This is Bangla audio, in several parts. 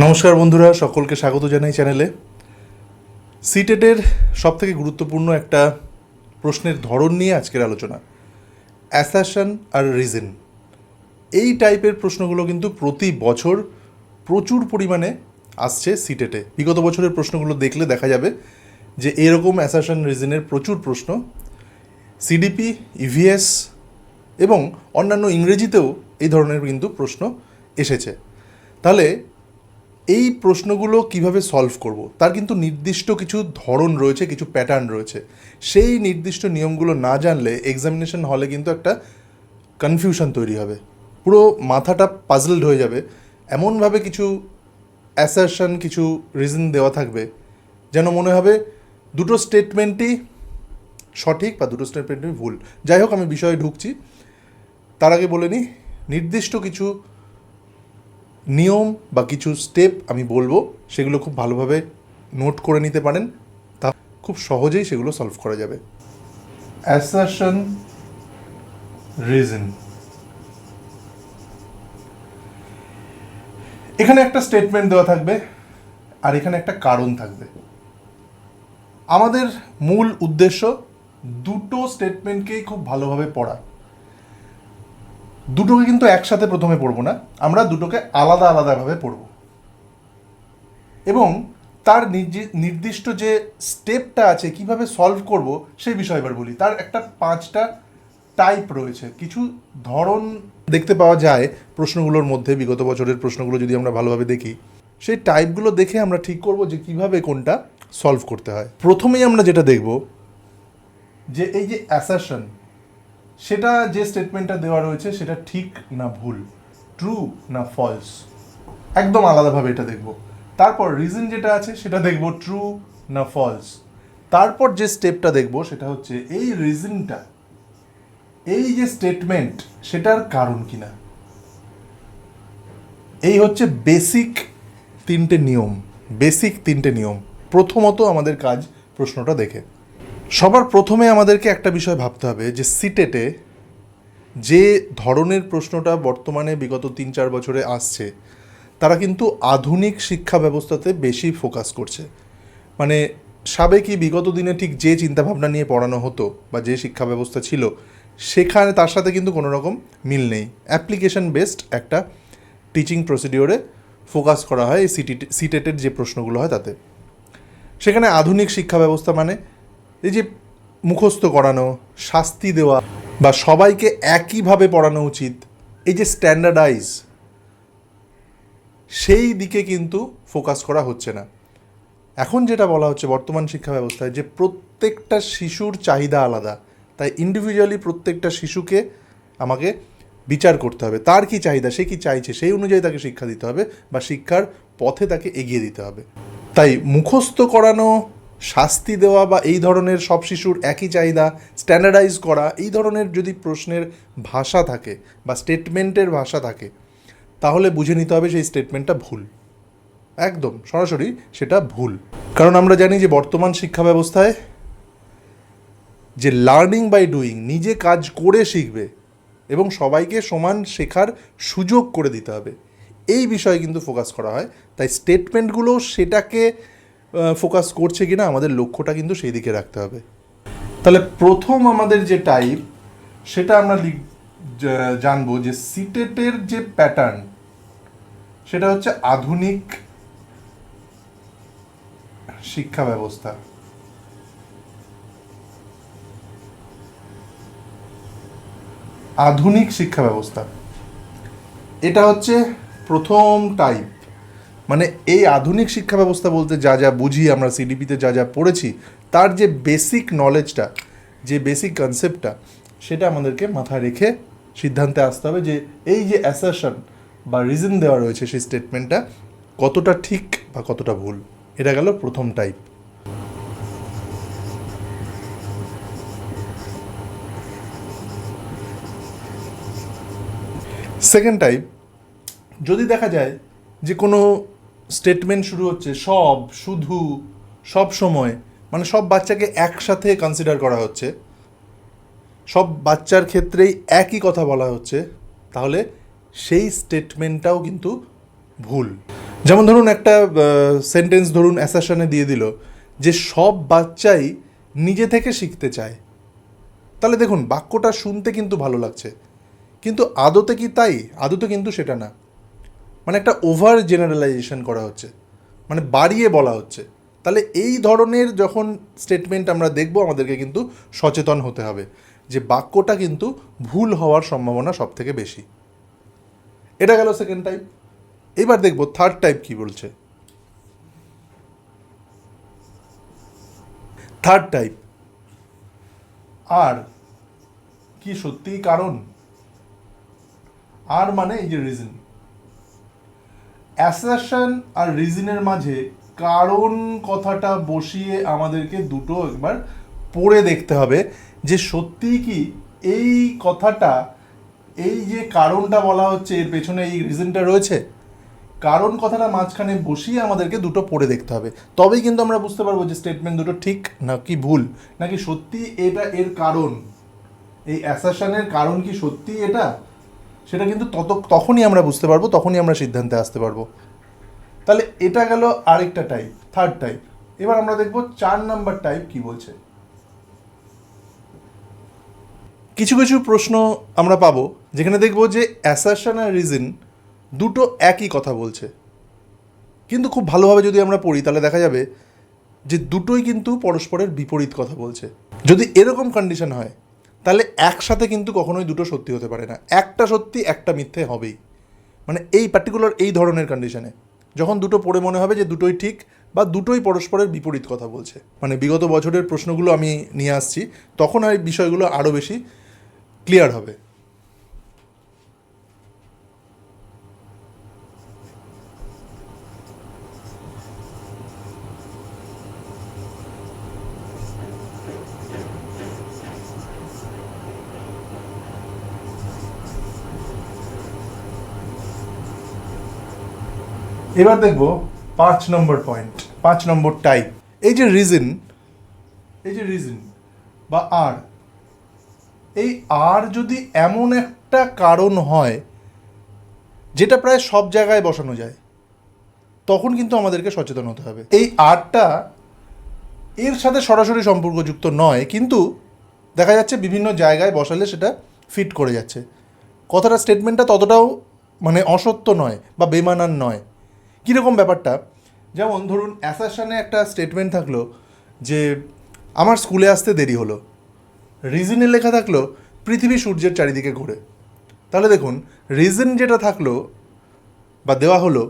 নমস্কার বন্ধুরা, সকলকে স্বাগত জানাই চ্যানেলে। সিটেটের সবথেকে গুরুত্বপূর্ণ একটা প্রশ্নের ধরন নিয়ে আজকের আলোচনা, অ্যাসারশন আর রিজন। এই টাইপের প্রশ্নগুলো কিন্তু প্রতি বছর প্রচুর পরিমাণে আসছে সিটেটে। বিগত বছরের প্রশ্নগুলো দেখলে দেখা যাবে যে এরকম অ্যাসারশন রিজনের প্রচুর প্রশ্ন সিডিপি, ইভিএস এবং অন্যান্য ইংরেজিতেও এই ধরনের কিন্তু প্রশ্ন এসেছে। তাহলে এই প্রশ্নগুলো কিভাবে সলভ করব তার কিন্তু নির্দিষ্ট কিছু ধরন রয়েছে, কিছু প্যাটার্ন রয়েছে। সেই নির্দিষ্ট নিয়মগুলো না জানলে এক্সামিনেশন হলে কিন্তু একটা কনফিউশন তৈরি হবে, পুরো মাথাটা পাজলড হয়ে যাবে। এমনভাবে কিছু অ্যাসারশন, কিছু রিজন দেওয়া থাকবে যেন মনে হবে দুটো স্টেটমেন্টই সঠিক বা দুটো স্টেটমেন্টই ভুল। যাই হোক, আমি বিষয়ে ঢুকছি তার আগে বলে নিই, নির্দিষ্ট কিছু নিয়ম বা কিছু স্টেপ আমি বলবো, সেগুলো খুব ভালোভাবে নোট করে নিতে পারেন, তা খুব সহজেই সেগুলো সলভ করা যাবে। Assertion, reason. এখানে একটা স্টেটমেন্ট দেওয়া থাকবে আর এখানে একটা কারণ থাকবে। আমাদের মূল উদ্দেশ্য দুটো স্টেটমেন্টকেই খুব ভালোভাবে পড়া। দুটোকে কিন্তু একসাথে প্রথমে পড়বো না, আমরা দুটোকে আলাদা আলাদাভাবে পড়ব এবং তার নির্দিষ্ট যে স্টেপটা আছে কিভাবে সলভ করব সেই বিষয় এবার বলি। তার একটা 5টা টাইপ রয়েছে, কিছু ধরন দেখতে পাওয়া যায় প্রশ্নগুলোর মধ্যে। বিগত বছরের প্রশ্নগুলো যদি আমরা ভালোভাবে দেখি, সেই টাইপগুলো দেখে আমরা ঠিক করব যে কিভাবে কোনটা সলভ করতে হয়। প্রথমেই আমরা যেটা দেখব যে এই যে অ্যাসারশন, সেটা যে স্টেটমেন্টটা দেওয়া রয়েছে সেটা ঠিক না ভুল, ট্রু না ফলস, একদম আলাদাভাবে এটা দেখব। তারপর রিজন যেটা আছে সেটা দেখব ট্রু না ফলস। তারপর যে স্টেপটা দেখব সেটা হচ্ছে এই রিজনটা, এই যে স্টেটমেন্ট সেটার কারণ কিনা। এই হচ্ছে বেসিক তিনটে নিয়ম। প্রথমত আমাদের কাজ প্রশ্নটা দেখে। সবার প্রথমে আমাদেরকে একটা বিষয় ভাবতে হবে যে সিটেটে যে ধরনের প্রশ্নটা বর্তমানে বিগত 3-4 বছরে আসছে, তারা কিন্তু আধুনিক শিক্ষা ব্যবস্থাতে বেশি ফোকাস করছে। মানে সাবেকি বিগত দিনে ঠিক যে চিন্তাভাবনা নিয়ে পড়ানো হতো বা যে শিক্ষা ব্যবস্থা ছিল, সেখানে তার সাথে কিন্তু কোনো রকম মিল নেই। অ্যাপ্লিকেশন বেসড একটা টিচিং প্রসিডিওরে ফোকাস করা হয় এই সিটেটের যে প্রশ্নগুলো হয় তাতে। সেখানে আধুনিক শিক্ষা ব্যবস্থা মানে এই যে মুখস্থ করানো, শাস্তি দেওয়া বা সবাইকে একইভাবে পড়ানো উচিত, এই যে স্ট্যান্ডার্ডাইজ, সেই দিকে কিন্তু ফোকাস করা হচ্ছে না। এখন যেটা বলা হচ্ছে বর্তমান শিক্ষা ব্যবস্থায় যে প্রত্যেকটা শিশুর চাহিদা আলাদা, তাই ইন্ডিভিজুয়ালি প্রত্যেকটা শিশুকে আমাকে বিচার করতে হবে, তার কি চাহিদা, সে কি চাইছে, সেই অনুযায়ী তাকে শিক্ষা দিতে হবে বা শিক্ষার পথে তাকে এগিয়ে দিতে হবে। তাই মুখস্থ করানো, শাস্তি দেওয়া বা এই ধরনের সব শিশুর একই চাহিদা, স্ট্যান্ডার্ডাইজ করা, এই ধরনের যদি প্রশ্নের ভাষা থাকে বা স্টেটমেন্টের ভাষা থাকে, তাহলে বুঝে নিতে হবে সেই স্টেটমেন্টটা ভুল, একদম সরাসরি সেটা ভুল। কারণ আমরা জানি যে বর্তমান শিক্ষা ব্যবস্থায় যে লার্নিং বাই ডুইং, নিজে কাজ করে শিখবে এবং সবাইকে সমান শেখার সুযোগ করে দিতে হবে, এই বিষয়ে কিন্তু ফোকাস করা হয়। তাই স্টেটমেন্টগুলো সেটাকে ফোকাস করছে কিনা আমাদের লক্ষ্যটা কিন্তু সেই দিকে রাখতে হবে। তাহলে প্রথম আমাদের যে টাইপ সেটা আমরা জানবো যে সিটেটের যে প্যাটার্ন সেটা হচ্ছে আধুনিক শিক্ষা ব্যবস্থা। আধুনিক শিক্ষা ব্যবস্থা, এটা হচ্ছে প্রথম টাইপ। মানে এই আধুনিক শিক্ষা ব্যবস্থা বলতে যা যা বুঝি আমরা, সিডিপিতে যা যা পড়েছি, তার যে বেসিক নলেজটা, যে বেসিক কনসেপ্টটা, সেটা আমাদেরকে মাথায় রেখে সিদ্ধান্তে আসতে হবে যে এই যে অ্যাসারশন বা রিজন দেওয়া রয়েছে সেই স্টেটমেন্টটা কতটা ঠিক বা কতটা ভুল। এটা গেল প্রথম টাইপ। সেকেন্ড টাইপ, যদি দেখা যায় যে কোনো স্টেটমেন্ট শুরু হচ্ছে সব, শুধু, সব সময়, মানে সব বাচ্চাকে একসাথে কনসিডার করা হচ্ছে, সব বাচ্চার ক্ষেত্রেই একই কথা বলা হচ্ছে, তাহলে সেই স্টেটমেন্টটাও কিন্তু ভুল। যেমন ধরুন একটা সেন্টেন্স ধরুন অ্যাসারশনে দিয়ে দিল যে সব বাচ্চাই নিজে থেকে শিখতে চায়। তাহলে দেখুন বাক্যটা শুনতে কিন্তু ভালো লাগছে, কিন্তু আদতে কি তাই? আদতে কিন্তু সেটা না। মানে একটা ওভার জেনারেলাইজেশন করা হচ্ছে, মানে বাড়িয়ে বলা হচ্ছে। তাহলে এই ধরনের যখন স্টেটমেন্ট আমরা দেখব, আমাদেরকে কিন্তু সচেতন হতে হবে যে বাক্যটা কিন্তু ভুল হওয়ার সম্ভাবনা সব থেকে বেশি। এটা গেল সেকেন্ড টাইপ। এবার দেখব থার্ড টাইপ কি বলছে। থার্ড টাইপ, আর কি সত্যিই কারণ? আর মানে এই যে রিজন, অ্যাসারশন আর রিজনের মাঝে কারণ কথাটা বসিয়ে আমাদেরকে দুটো একবার পড়ে দেখতে হবে যে সত্যিই কি এই কথাটা, এই যে কারণটা বলা হচ্ছে এর পেছনে এই রিজনটা রয়েছে। কারণ কথাটা মাঝখানে বসিয়ে আমাদেরকে দুটো পড়ে দেখতে হবে, তবেই কিন্তু আমরা বুঝতে পারবো যে স্টেটমেন্ট দুটো ঠিক নাকি ভুল, নাকি সত্যি এটা এর কারণ, এই অ্যাসারশনের কারণ কি সত্যি এটা, সেটা কিন্তু তখনই আমরা বুঝতে পারবো, তখনই আমরা সিদ্ধান্তে আসতে পারবো। তাহলে এটা গেল আরেকটা টাইপ, থার্ড টাইপ। এবার আমরা দেখব 4 নাম্বার টাইপ কি বলছে। কিছু কিছু প্রশ্ন আমরা পাবো যেখানে দেখব যে অ্যাসারশন আর রিজন দুটো একই কথা বলছে, কিন্তু খুব ভালোভাবে যদি আমরা পড়ি তাহলে দেখা যাবে যে দুটোই কিন্তু পরস্পরের বিপরীত কথা বলছে। যদি এরকম কন্ডিশন হয় তাহলে একসাথে কিন্তু কখনোই দুটো সত্যি হতে পারে না, একটা সত্যি একটা মিথ্যে হবেই। মানে এই পার্টিকুলার এই ধরনের কন্ডিশনে যখন দুটো পড়ে মনে হবে যে দুটোই ঠিক বা দুটোই পরস্পরের বিপরীত কথা বলছে, মানে বিগত বছরের প্রশ্নগুলো আমি নিয়ে আসছি, তখন এই বিষয়গুলো আরও বেশি ক্লিয়ার হবে। এবার দেখব 5 নম্বর পয়েন্ট, 5 নম্বর টাইপ। এই যে রিজন, এই যে রিজন বা আর, এই আর যদি এমন একটা কারণ হয় যেটা প্রায় সব জায়গায় বসানো যায়, তখন কিন্তু আমাদেরকে সচেতন হতে হবে। এই আরটা এর সাথে সরাসরি সম্পর্কযুক্ত নয়, কিন্তু দেখা যাচ্ছে বিভিন্ন জায়গায় বসালে সেটা ফিট করে যাচ্ছে। কথাটা, স্টেটমেন্টটা ততটাও মানে অসত্য নয় বা বেমানান নয়। কীরকম ব্যাপারটা, যেমন ধরুন অ্যাসারশনে একটা স্টেটমেন্ট থাকলো যে আমার স্কুলে আসতে দেরি হলো, রিজনে লেখা থাকলো পৃথিবী সূর্যের চারিদিকে ঘোরে। তাহলে দেখুন রিজন যেটা থাকলো বা দেওয়া হলো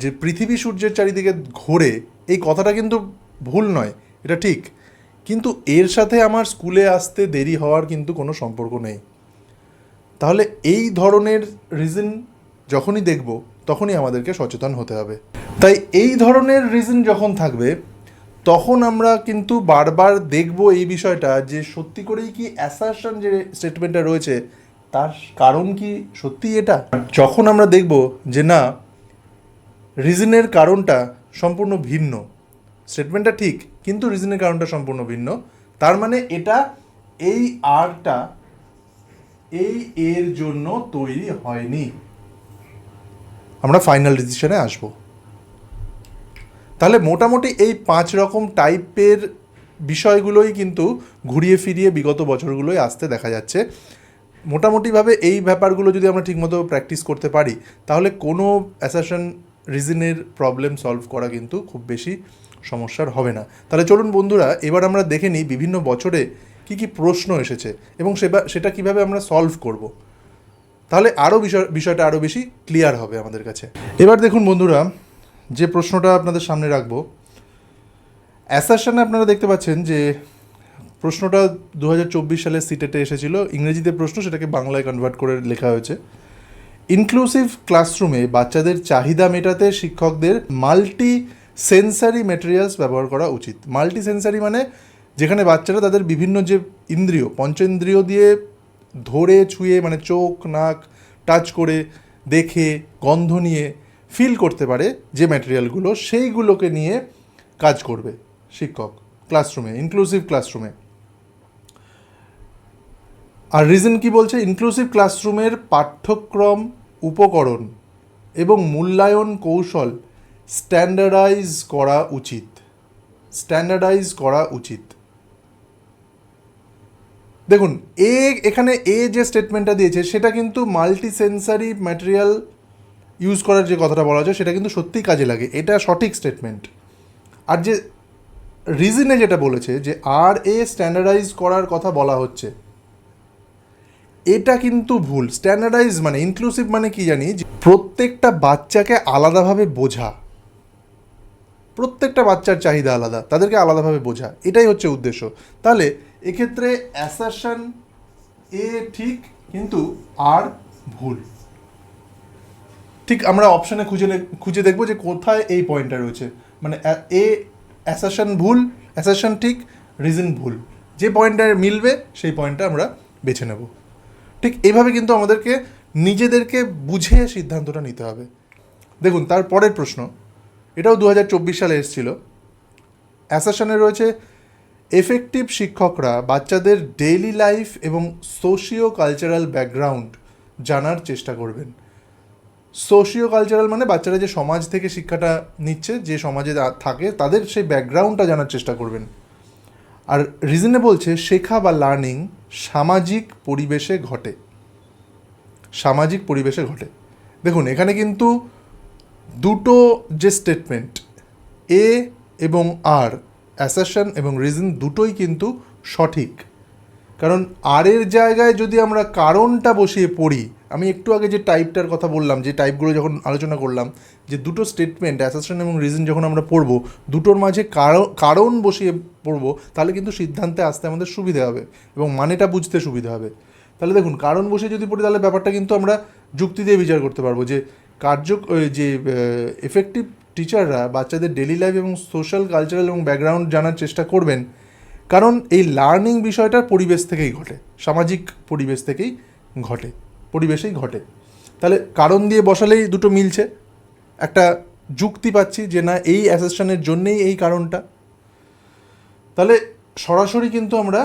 যে পৃথিবী সূর্যের চারিদিকে ঘোরে, এই কথাটা কিন্তু ভুল নয়, এটা ঠিক, কিন্তু এর সাথে আমার স্কুলে আসতে দেরি হওয়ার কিন্তু কোনো সম্পর্ক নেই। তাহলে এই ধরনের রিজন যখনই দেখব তখনই আমাদেরকে সচেতন হতে হবে। তাই এই ধরনের রিজন যখন থাকবে তখন আমরা কিন্তু বারবার দেখব এই বিষয়টা যে সত্যি করেই কি অ্যাসারশন যে স্টেটমেন্টটা রয়েছে তার কারণ কি সত্যি এটা। যখন আমরা দেখব যে না, রিজনের কারণটা সম্পূর্ণ ভিন্ন, স্টেটমেন্টটা ঠিক কিন্তু রিজনের কারণটা সম্পূর্ণ ভিন্ন, তার মানে এটা এই আরটা এই এর জন্য তৈরি হয়নি, আমরা ফাইনাল ডিসিশনে আসব। তাহলে মোটামুটি এই 5 রকম টাইপের বিষয়গুলোই কিন্তু ঘুরিয়ে ফিরিয়ে বিগত বছরগুলোয় আসতে দেখা যাচ্ছে। মোটামুটিভাবে এই ব্যাপারগুলো যদি আমরা ঠিকমতো প্র্যাকটিস করতে পারি তাহলে কোনো অ্যাসারশন রিজনের প্রবলেম সলভ করা কিন্তু খুব বেশি সমস্যার হবে না। তাহলে চলুন বন্ধুরা, এবার আমরা দেখে নিই বিভিন্ন বছরে কী কী প্রশ্ন এসেছে এবং সেটা কিভাবে আমরা সলভ করব। তাহলে আরও বিষয়টা আরও বেশি ক্লিয়ার হবে আমাদের কাছে। এবার দেখুন বন্ধুরা, যে প্রশ্নটা আপনাদের সামনে রাখবো, অ্যাসারশনে আপনারা দেখতে পাচ্ছেন যে প্রশ্নটা 2024 সালে সিটেটে এসেছিল, ইংরেজিতে প্রশ্ন, সেটাকে বাংলায় কনভার্ট করে লেখা হয়েছে। ইনক্লুসিভ ক্লাসরুমে বাচ্চাদের চাহিদা মেটাতে শিক্ষকদের মাল্টি সেন্সারি ম্যাটেরিয়ালস ব্যবহার করা উচিত। মাল্টি সেন্সারি মানে যেখানে বাচ্চারা তাদের বিভিন্ন যে ইন্দ্রিয়, পঞ্চেন্দ্রিয় দিয়ে ধরে ছুঁয়ে, মানে চোখ নাক টাচ করে দেখে গন্ধ নিয়ে ফিল করতে পারে যে ম্যাটেরিয়ালগুলো, সেইগুলোকে নিয়ে কাজ করবে শিক্ষক ক্লাসরুমে, ইনক্লুসিভ ক্লাসরুমে। আর রিজন কি বলছে, ইনক্লুসিভ ক্লাসরুমের পাঠ্যক্রম, উপকরণ এবং মূল্যায়ন কৌশল স্ট্যান্ডার্ডাইজ করা উচিত। স্ট্যান্ডার্ডাইজ করা উচিত। দেখুন এখানে যে স্টেটমেন্টটা দিয়েছে সেটা কিন্তু মাল্টি সেন্সারি ম্যাটেরিয়াল ইউজ করার যে কথাটা বলা হচ্ছে সেটা কিন্তু সত্যিই কাজে লাগে, এটা সঠিক স্টেটমেন্ট। আর যে রিজনে যেটা বলেছে যে স্ট্যান্ডার্ডাইজ করার কথা বলা হচ্ছে, এটা কিন্তু ভুল। স্ট্যান্ডার্ডাইজ মানে ইনক্লুসিভ মানে কি জানি, প্রত্যেকটা বাচ্চাকে আলাদাভাবে বোঝা, প্রত্যেকটা বাচ্চার চাহিদা আলাদা, তাদেরকে আলাদাভাবে বোঝা, এটাই হচ্ছে উদ্দেশ্য। তাহলে এক্ষেত্রে অ্যাসারশন এ ঠিক কিন্তু আর ভুল। ঠিক আমরা অপশানে খুঁজে দেখবো যে কোথায় এই পয়েন্টটা রয়েছে, মানে অ্যাসারশন ভুল, অ্যাসারশন ঠিক, রিজন ভুল, যে পয়েন্টটা মিলবে সেই পয়েন্টটা আমরা বেছে নেব। ঠিক এইভাবে কিন্তু আমাদেরকে নিজেদেরকে বুঝে সিদ্ধান্তটা নিতে হবে। দেখুন তার পরের প্রশ্ন, এটাও 2024 সালে এসেছিল। অ্যাসারশনে রয়েছে এফেক্টিভ শিক্ষকরা বাচ্চাদের ডেইলি লাইফ এবং সোশিও কালচারাল ব্যাকগ্রাউন্ড জানার চেষ্টা করবেন। সোশিও কালচারাল মানে বাচ্চারা যে সমাজ থেকে শিক্ষাটা নিচ্ছে, যে সমাজে থাকে তাদের সেই ব্যাকগ্রাউন্ডটা জানার চেষ্টা করবেন। আর রিজনে বলছে শেখা বা লার্নিং সামাজিক পরিবেশে ঘটে। সামাজিক পরিবেশে ঘটে। দেখুন এখানে কিন্তু দুটো যে স্টেটমেন্ট এ এবং আর, অ্যাসারশন এবং রিজন দুটোই কিন্তু সঠিক। কারণ আর এর জায়গায় যদি আমরা কারণটা বসিয়ে পড়ি, আমি একটু আগে যে টাইপটার কথা বললাম, যে টাইপগুলো যখন আলোচনা করলাম, যে দুটো স্টেটমেন্ট অ্যাসারশন এবং রিজন যখন আমরা পড়বো, দুটোর মাঝে কারণ বসিয়ে পড়বো, তাহলে কিন্তু সিদ্ধান্তে আসতে আমাদের সুবিধা হবে এবং মানেটা বুঝতে সুবিধা হবে। তাহলে দেখুন কারণ বসিয়ে যদি পড়ি তাহলে ব্যাপারটা কিন্তু আমরা যুক্তি দিয়ে বিচার করতে পারবো যে যে এফেক্টিভ টিচাররা বাচ্চাদের ডেলি লাইফ এবং সোশ্যাল কালচারাল এবং ব্যাকগ্রাউন্ড জানার চেষ্টা করবেন, কারণ এই লার্নিং বিষয়টার পরিবেশ থেকেই ঘটে, সামাজিক পরিবেশ থেকেই ঘটে, পরিবেশেই ঘটে। তাহলে কারণ দিয়ে বসালেই দুটো মিলছে, একটা যুক্তি পাচ্ছি যে না এই অ্যাসারশনের জন্যেই এই কারণটা। তাহলে সরাসরি কিন্তু আমরা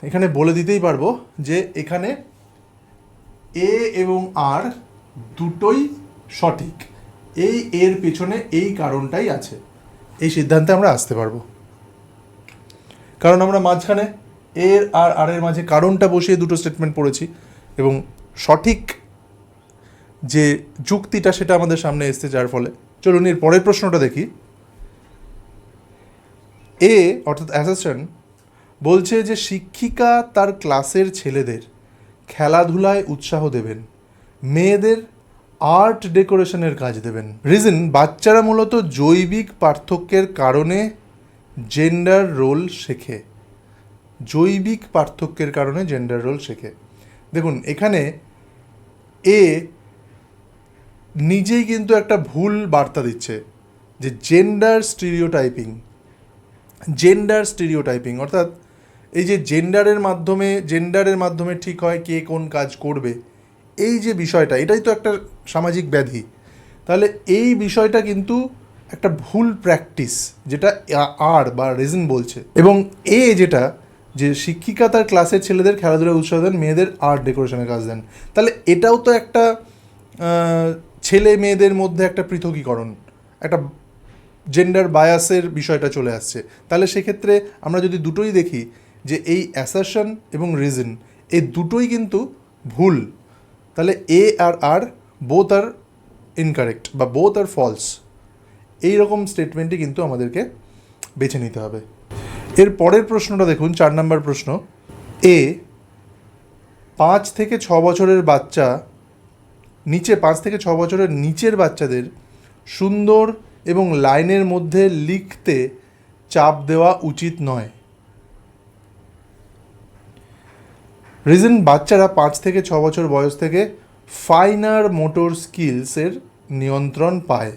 এখানে বলে দিতেই পারবো যে এখানে এ এবং আর দুটোই সঠিক, এর পেছনে এই কারণটাই আছে, এই সিদ্ধান্তে আমরা আসতে পারবো। কারণ আমরা মাঝখানে এর আর আর এর মাঝে কারণটা বসিয়ে দুটো স্টেটমেন্ট পড়েছি এবং সঠিক যে যুক্তিটা সেটা আমাদের সামনে এসছে, যার ফলে চলুন এর পরের প্রশ্নটা দেখি। অর্থাৎ অ্যাসারশন বলছে যে শিক্ষিকা তার ক্লাসের ছেলেদের খেলাধুলায় উৎসাহ দেবেন, মেয়েদের আর্ট ডেকোরেশনের কাজ দেবেন। রিজন বাচ্চারা মূলত জৈবিক পার্থক্যের কারণে জেন্ডার রোল শেখে। জৈবিক পার্থক্যের কারণে জেন্ডার রোল শেখে। দেখুন এখানে নিজেই কিন্তু একটা ভুল বার্তা দিচ্ছে যে জেন্ডার স্টিরিওটাইপিং, অর্থাৎ এই যে জেন্ডারের মাধ্যমে ঠিক হয় কে কোন কাজ করবে, এই যে বিষয়টা, এটাই তো একটা সামাজিক ব্যাধি। তাহলে এই বিষয়টা কিন্তু একটা ভুল প্র্যাকটিস, যেটা আর বা রিজন বলছে। এবং যেটা যে শিক্ষিকা তার ক্লাসের ছেলেদের খেলাধুলায় উৎসাহ দেন, মেয়েদের আর্ট ডেকোরেশনের কাজ দেন, তাহলে এটাও তো একটা ছেলে মেয়েদের মধ্যে একটা পৃথকীকরণ, একটা জেন্ডার বায়াসের বিষয়টা চলে আসছে। তাহলে সেক্ষেত্রে আমরা যদি দুটোই দেখি যে এই অ্যাসারশন এবং রিজন এই দুটোই কিন্তু ভুল, তাহলে আর বোথ আর ইনকারেক্ট বা বোথ আর ফলস, এইরকম স্টেটমেন্টই কিন্তু আমাদেরকে বেছে নিতে হবে। এর পরের প্রশ্নটা দেখুন, 4 নম্বর প্রশ্ন। 5 থেকে 6 বছরের বাচ্চা 5 থেকে 6 বছরের নিচের বাচ্চাদের সুন্দর এবং লাইনের মধ্যে লিখতে চাপ দেওয়া উচিত নয়। রিজন বাচ্চারা 5 থেকে 6 বছর বয়স থেকে ফাইনার মোটর স্কিলসের নিয়ন্ত্রণ পায়।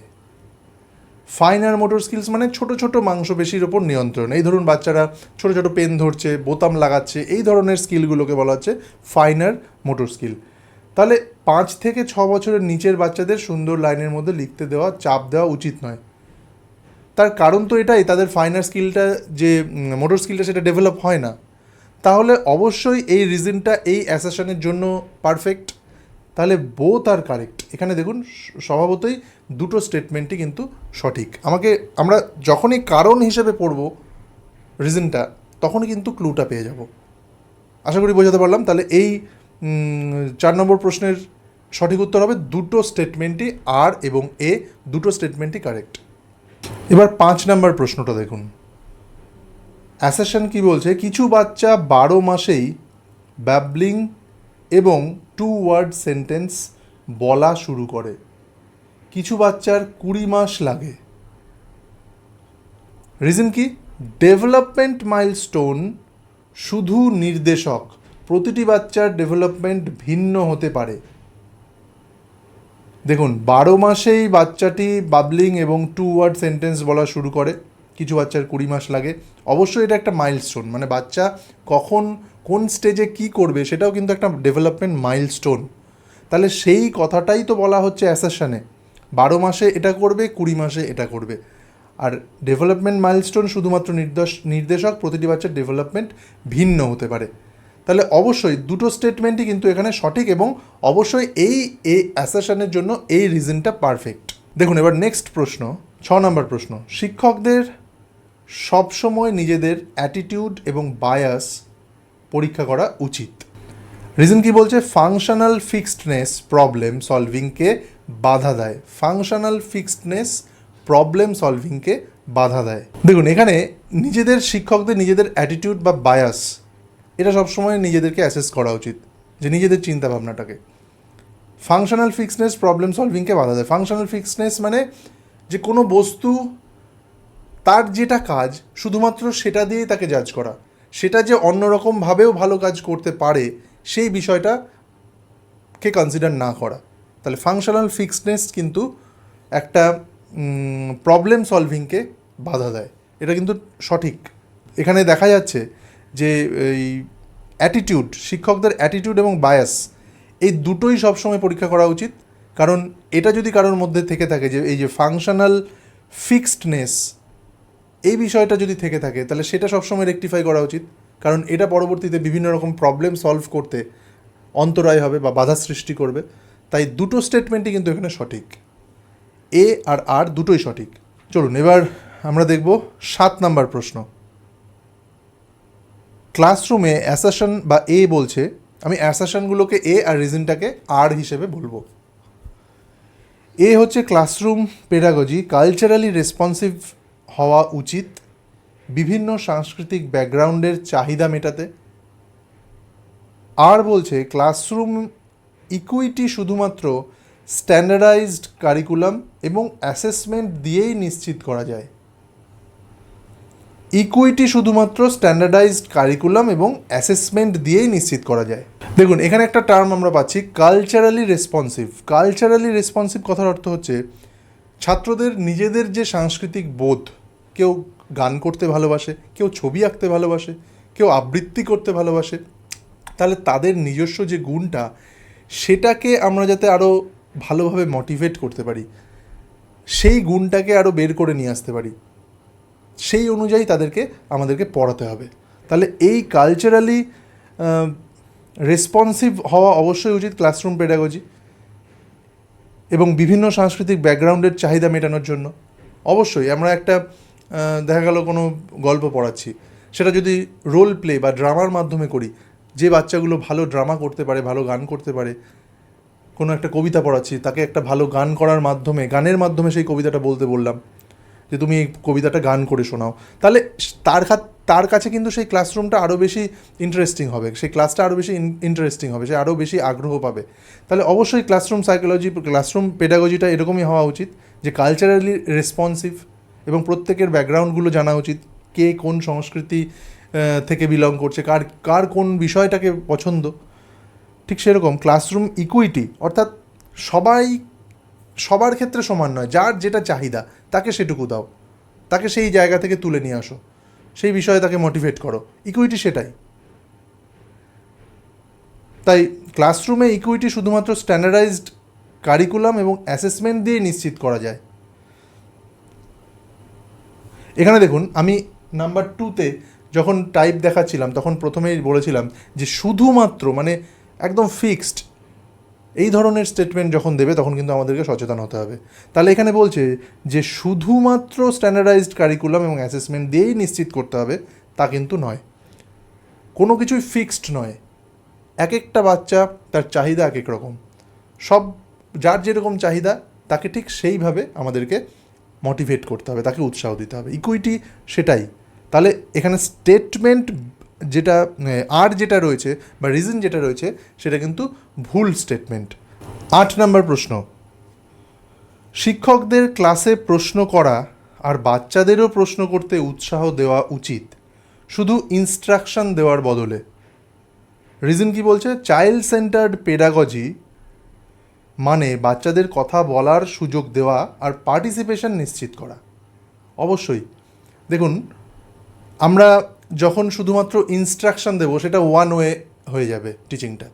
ফাইনার মোটর স্কিলস মানে ছোট ছোট মাংসপেশির ওপর নিয়ন্ত্রণ। এই ধরুন বাচ্চারা ছোট ছোট পেন ধরছে, বোতাম লাগাচ্ছে, এই ধরনের স্কিলগুলোকে বলা হচ্ছে ফাইনার মোটর স্কিল। তাহলে 5 থেকে 6 বছরের নিচের বাচ্চাদের সুন্দর লাইনের মধ্যে লিখতে চাপ দেওয়া উচিত নয়। তার কারণ তো এটাই, তাদের ফাইনার স্কিলটা যে মোটর স্কিলটা সেটা ডেভেলপ হয় না। তাহলে অবশ্যই এই রিজনটা এই অ্যাসারশনের জন্য পারফেক্ট। তাহলে বোথ আর কারেক্ট, এখানে দেখুন স্বভাবতই দুটো স্টেটমেন্টই কিন্তু সঠিক। আমরা যখনই কারণ হিসেবে পড়ব রিজনটা, তখনই কিন্তু ক্লুটা পেয়ে যাব। আশা করি বোঝাতে পারলাম। তাহলে এই 4 নম্বর প্রশ্নের সঠিক উত্তর হবে দুটো স্টেটমেন্টই, আর এবং এ দুটো স্টেটমেন্টই কারেক্ট। এবার 5 নম্বর প্রশ্নটা দেখুন। অ্যাসারশন কি বলছে, কিছু বাচ্চা 12 মাসেই ব্যাবলিং এবং 2 ওয়ার্ড সেন্টেন্স বলা শুরু করে, কিছু বাচ্চার 20 মাস লাগে। রিজন কি? ডেভেলপমেন্ট মাইলস্টোন শুধু নির্দেশক, প্রতিটি বাচ্চার ডেভেলপমেন্ট ভিন্ন হতে পারে। দেখুন 12 মাসেই বাচ্চাটি বাবলিং এবং 2 ওয়ার্ড সেন্টেন্স বলা শুরু করে, কিছু বাচ্চার 20 মাস লাগে। অবশ্যই এটা একটা মাইলস্টোন, মানে বাচ্চা কখন কোন স্টেজে কি করবে সেটাও কিন্তু একটা ডেভেলপমেন্ট মাইলস্টোন। তাহলে সেই কথাটাই তো বলা হচ্ছে অ্যাসারশনে, 12 মাসে এটা করবে, 20 মাসে এটা করবে। আর ডেভেলপমেন্ট মাইলস্টোন শুধুমাত্র নির্দেশক, প্রতিটি বাচ্চার ডেভেলপমেন্ট ভিন্ন হতে পারে। তাহলে অবশ্যই দুটো স্টেটমেন্টই কিন্তু এখানে সঠিক, এবং অবশ্যই এই অ্যাসারশনের জন্য এই রিজনটা পারফেক্ট। দেখুন এবার নেক্সট প্রশ্ন, 6 নম্বর প্রশ্ন। শিক্ষকদের সবসময় নিজেদের অ্যাটিটিউড এবং বায়াস পরীক্ষা করা উচিত। রিজন কি বলছে? ফাংশনাল ফিক্সডনেস প্রবলেম সলভিংকে বাধা দেয়। ফাংশনাল ফিক্সডনেস প্রবলেম সলভিংকে বাধা দেয়। দেখুন এখানে শিক্ষকদের নিজেদের অ্যাটিটিউড বা বায়াস, এটা সবসময় নিজেদেরকে অ্যাসেস করা উচিত, যে নিজেদের চিন্তাভাবনাটাকে। ফাংশনাল ফিক্সডনেস প্রবলেম সলভিংকে বাধা দেয়। ফাংশনাল ফিক্সডনেস মানে যে কোনো বস্তু, তার যেটা কাজ শুধুমাত্র সেটা দিয়েই তাকে জাজ করা, সেটা যে অন্যরকমভাবেও ভালো কাজ করতে পারে সেই বিষয়টাকে কনসিডার না করা। তাহলে ফাংশনাল ফিক্সডনেস কিন্তু একটা প্রবলেম সলভিংকে বাধা দেয়, এটা কিন্তু সঠিক। এখানে দেখা যাচ্ছে যে এই অ্যাটিটিউড, শিক্ষকদের অ্যাটিটিউড এবং বায়াস, এই দুটোই সবসময় পরীক্ষা করা উচিত। কারণ এটা যদি কারোর মধ্যে থেকে থাকে, যে এই যে ফাংশনাল ফিক্সডনেস, এই বিষয়টা যদি থেকে থাকে, তাহলে সেটা সবসময় রেকটিফাই করা উচিত। কারণ এটা পরবর্তীতে বিভিন্ন রকম প্রবলেম সলভ করতে অন্তরায় হবে বা বাধা সৃষ্টি করবে। তাই দুটো স্টেটমেন্টই কিন্তু এখানে সঠিক, এ আর আর দুটোই সঠিক। চলুন এবার আমরা দেখব 7 নম্বর প্রশ্ন। ক্লাসরুমে অ্যাসারশন বা এ বলছে, আমি অ্যাসারশনগুলোকে এ আর রিজনটাকে আর হিসেবে বলবো। এ হচ্ছে ক্লাসরুম পেডাগজি কালচারালি রেসপন্সিভ হওয়া উচিত বিভিন্ন সাংস্কৃতিক ব্যাকগ্রাউন্ডের চাহিদা মেটাতে। আর বলছে ক্লাসরুম ইকুইটি শুধুমাত্র স্ট্যান্ডার্ডাইজড কারিকুলাম এবং অ্যাসেসমেন্ট দিয়েই নিশ্চিত করা যায়। ইকুইটি শুধুমাত্র স্ট্যান্ডার্ডাইজড কারিকুলাম এবং অ্যাসেসমেন্ট দিয়েই নিশ্চিত করা যায়। দেখুন এখানে একটা টার্ম আমরা পাচ্ছি, কালচারালি রেসপন্সিভ। কালচারালি রেসপন্সিভ কথার অর্থ হচ্ছে ছাত্রদের নিজেদের যে সাংস্কৃতিক বোধ, কেউ গান করতে ভালোবাসে, কেউ ছবি আঁকতে ভালোবাসে, কেউ আবৃত্তি করতে ভালোবাসে, তাহলে তাদের নিজস্ব যে গুণটা, সেটাকে আমরা যাতে আরও ভালোভাবে মোটিভেট করতে পারি, সেই গুণটাকে আরও বের করে নিয়ে আসতে পারি, সেই অনুযায়ী আমাদেরকে পড়াতে হবে। তাহলে এই কালচারালি রেসপন্সিভ হওয়া অবশ্যই উচিত ক্লাসরুম পেডাগজি, এবং বিভিন্ন সাংস্কৃতিক ব্যাকগ্রাউন্ডের চাহিদা মেটানোর জন্য। অবশ্যই আমরা একটা দেখা গেল কোনো গল্প পড়াচ্ছি, সেটা যদি রোল প্লে বা ড্রামার মাধ্যমে করি, যে বাচ্চাগুলো ভালো ড্রামা করতে পারে, ভালো গান করতে পারে, কোনো একটা কবিতা পড়াচ্ছি, তাকে একটা ভালো গান করার মাধ্যমে, গানের মাধ্যমে সেই কবিতাটা বলতে বললাম, যে তুমি এই কবিতাটা গান করে শোনাও, তাহলে তার কাছে কিন্তু সেই ক্লাসরুমটা আরও বেশি ইন্টারেস্টিং হবে, সেই ক্লাসটা আরও বেশি ইন্টারেস্টিং হবে, সে আরও বেশি আগ্রহ পাবে। তাহলে অবশ্যই ক্লাসরুম সাইকোলজি, ক্লাসরুম পেডাগজিটা এরকমই হওয়া উচিত, যে কালচারালি রেসপন্সিভ, এবং প্রত্যেকের ব্যাকগ্রাউন্ডগুলো জানা উচিত, কে কোন সংস্কৃতি থেকে বিলং করছে, কার কোন বিষয়টাকে পছন্দ। ঠিক সেরকম ক্লাসরুম ইকুইটি, অর্থাৎ সবার ক্ষেত্রে সমান নয়, যার যেটা চাহিদা তাকে সেটুকু দাও, তাকে সেই জায়গা থেকে তুলে নিয়ে আসো, সেই বিষয়ে তাকে মোটিভেট করো। ইকুইটি সেটাই। তাই ক্লাসরুমে ইকুইটি শুধুমাত্র স্ট্যান্ডার্ডাইজড কারিকুলাম এবং অ্যাসেসমেন্ট দিয়ে নিশ্চিত করা যায়। এখানে দেখুন, আমি নাম্বার 2তে যখন টাইপ দেখাচ্ছিলাম, তখন প্রথমেই বলেছিলাম যে শুধুমাত্র, মানে একদম ফিক্সড, এই ধরনের স্টেটমেন্ট যখন দেবে তখন কিন্তু আমাদেরকে সচেতন হতে হবে। তাহলে এখানে বলছে যে শুধুমাত্র স্ট্যান্ডার্ডাইজড কারিকুলাম এবং অ্যাসেসমেন্ট দিয়েই নিশ্চিত করতে হবে, তা কিন্তু নয়। কোনো কিছুই ফিক্সড নয়। এক একটা বাচ্চা তার চাহিদা এক এক রকম, সব যার যেরকম চাহিদা তাকে ঠিক সেইভাবে আমাদেরকে মোটিভেট করতে হবে, তাকে উৎসাহ দিতে হবে। ইকুইটি সেটাই। তাহলে এখানে স্টেটমেন্ট যেটা যেটা রয়েছে বা রিজন যেটা রয়েছে সেটা কিন্তু ভুল স্টেটমেন্ট। 8 নম্বর প্রশ্ন, শিক্ষকদের ক্লাসে প্রশ্ন করা আর বাচ্চাদেরও প্রশ্ন করতে উৎসাহ দেওয়া উচিত, শুধু ইনস্ট্রাকশন দেওয়ার বদলে। রিজন কি বলছে? চাইল্ড সেন্টার্ড পেডাগজি মানে বাচ্চাদের কথা বলার সুযোগ দেওয়া আর পার্টিসিপেশন নিশ্চিত করা। অবশ্যই দেখুন, আমরা যখন শুধুমাত্র ইনস্ট্রাকশন দেবো সেটা ওয়ান ওয়ে হয়ে যাবে টিচিংটা,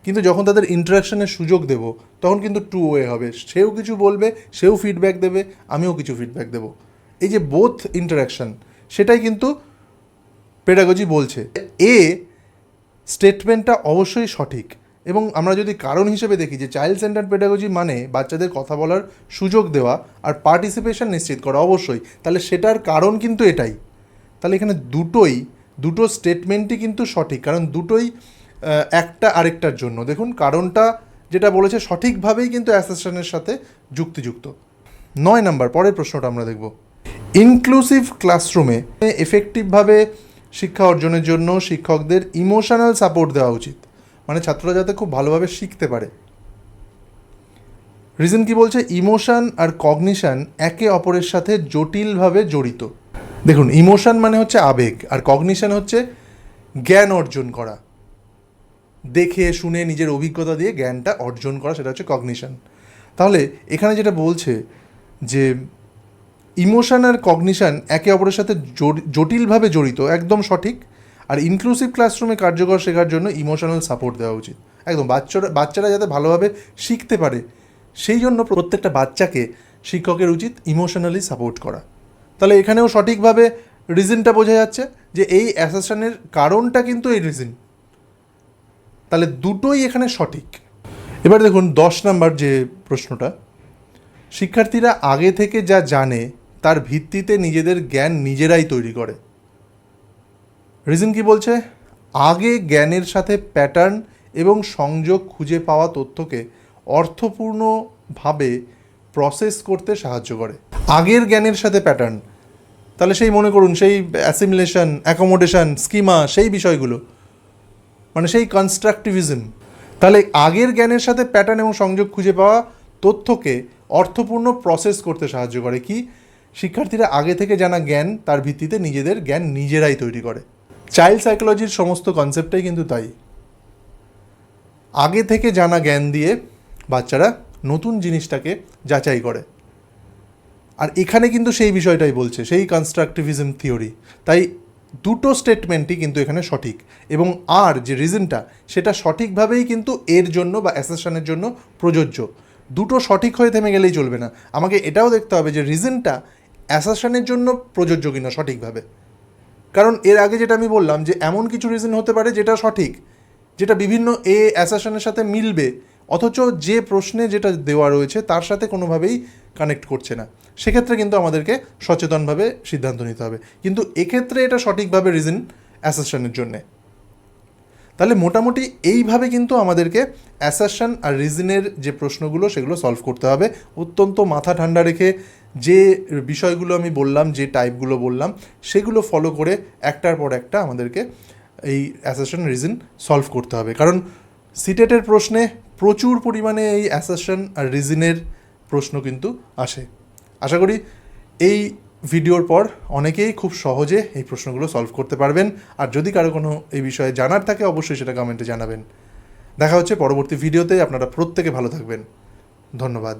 কিন্তু যখন তাদের ইন্টারাকশনের সুযোগ দেব তখন কিন্তু টু ওয়ে হবে। সেও কিছু বলবে, সেও ফিডব্যাক দেবে, আমিও কিছু ফিডব্যাক দেব। এই যে বোথ ইন্টারাকশন, সেটাই কিন্তু পেডাগজি বলছে। স্টেটমেন্টটা অবশ্যই সঠিক। এবং আমরা যদি কারণ হিসেবে দেখি যে চাইল্ড সেন্টার্ড পেডাগজি মানে বাচ্চাদের কথা বলার সুযোগ দেওয়া আর পার্টিসিপেশন নিশ্চিত করা, অবশ্যই তাহলে সেটার কারণ কিন্তু এটাই। তাহলে এখানে দুটো স্টেটমেন্টই কিন্তু সঠিক, কারণ দুটোই একটা আরেকটার জন্য। দেখুন, কারণটা যেটা বলেছে সঠিকভাবেই কিন্তু অ্যাসেশনের সাথে যুক্তিযুক্ত। 9 নম্বর, পরের প্রশ্নটা আমরা দেখব। ইনক্লুসিভ ক্লাসরুমে এফেক্টিভভাবে শিক্ষা অর্জনের জন্য শিক্ষকদের ইমোশনাল সাপোর্ট দেওয়া উচিত, মানে ছাত্ররা যাতে খুব ভালোভাবে শিখতে পারে। রিজন কি বলছে? ইমোশন আর কগনিশন একে অপরের সাথে জটিলভাবে জড়িত। দেখুন, ইমোশন মানে হচ্ছে আবেগ, আর কগনিশন হচ্ছে জ্ঞান অর্জন করা, দেখে শুনে নিজের অভিজ্ঞতা দিয়ে জ্ঞানটা অর্জন করা, সেটা হচ্ছে কগনিশন। তাহলে এখানে যেটা বলছে যে ইমোশন আর কগনিশন একে অপরের সাথে জটিলভাবে জড়িত, একদম সঠিক। আর ইনক্লুসিভ ক্লাসরুমে কার্যকর শেখার জন্য ইমোশনাল সাপোর্ট দেওয়া উচিত, একদম। বাচ্চারা যাতে ভালোভাবে শিখতে পারে সেই জন্য প্রত্যেকটা বাচ্চাকে শিক্ষকের উচিত ইমোশনালি সাপোর্ট করা। তাহলে এখানেও সঠিকভাবে রিজনটা বোঝা যাচ্ছে যে এই অ্যাসেশনের কারণটা কিন্তু এই রিজন। তাহলে দুটোই এখানে সঠিক। এবার দেখুন 10 নম্বর যে প্রশ্নটা, শিক্ষার্থীরা আগে থেকে যা জানে তার ভিত্তিতে নিজেদের জ্ঞান নিজেরাই তৈরি করে। রিজন কি বলছে? আগে জ্ঞানের সাথে প্যাটার্ন এবং সংযোগ খুঁজে পাওয়া তথ্যকে অর্থপূর্ণভাবে প্রসেস করতে সাহায্য করে। আগের জ্ঞানের সাথে প্যাটার্ন, তাহলে সেই মনে করুন সেই অ্যাসিমিলেশন, অ্যাকোমোডেশন, স্কিমা, সেই বিষয়গুলো, মানে সেই কনস্ট্রাকটিভিজম। তাহলে আগের জ্ঞানের সাথে প্যাটার্ন এবং সংযোগ খুঁজে পাওয়া তথ্যকে অর্থপূর্ণ প্রসেস করতে সাহায্য করে। কি? শিক্ষার্থীরা আগে থেকে জানা জ্ঞান তার ভিত্তিতে নিজেদের জ্ঞান নিজেরাই তৈরি করে। চাইল্ড সাইকোলজির সমস্ত কনসেপ্টটাই কিন্তু তাই। আগে থেকে জানা জ্ঞান দিয়ে বাচ্চারা নতুন জিনিসটাকে যাচাই করে। আর এখানে কিন্তু সেই বিষয়টাই বলছে, সেই কনস্ট্রাকটিভিজম থিওরি। তাই দুটো স্টেটমেন্টই কিন্তু এখানে সঠিক, এবং আর যে রিজনটা সেটা সঠিকভাবেই কিন্তু এর জন্য বা অ্যাসেশনের জন্য প্রযোজ্য। দুটো সঠিক হয়ে থেমে গেলেই চলবে না, আমাকে এটাও দেখতে হবে যে রিজনটা অ্যাসেশনের জন্য প্রযোজ্য কিনা সঠিকভাবে। কারণ এর আগে যেটা আমি বললাম যে এমন কিছু রিজন হতে পারে যেটা সঠিক, যেটা বিভিন্ন অ্যাসেশনের সাথে মিলবে, অথচ যে প্রশ্নে যেটা দেওয়া রয়েছে তার সাথে কোনোভাবেই কানেক্ট করছে না। সেক্ষেত্রে কিন্তু আমাদেরকে সচেতনভাবে সিদ্ধান্ত নিতে হবে, কিন্তু এক্ষেত্রে এটা সঠিকভাবে রিজন অ্যাসেশনের জন্যে। তাহলে মোটামুটি এইভাবে কিন্তু আমাদেরকে অ্যাসারশন আর রিজনের যে প্রশ্নগুলো সেগুলো সলভ করতে হবে, অত্যন্ত মাথা ঠান্ডা রেখে। যে বিষয়গুলো আমি বললাম, যে টাইপগুলো বললাম, সেগুলো ফলো করে একটার পর একটা আমাদেরকে এই অ্যাসারশন রিজন সলভ করতে হবে। কারণ সিটেটের প্রশ্নে প্রচুর পরিমাণে এই অ্যাসারশন আর রিজনের প্রশ্ন কিন্তু আসে। আশা করি এই ভিডিওর পর অনেকেই খুব সহজে এই প্রশ্নগুলো সলভ করতে পারবেন। আর যদি কারো কোনো এই বিষয়ে জানার থাকে অবশ্যই সেটা কমেন্টে জানাবেন। দেখা হচ্ছে পরবর্তী ভিডিওতে। আপনারা প্রত্যেকে ভালো থাকবেন। ধন্যবাদ।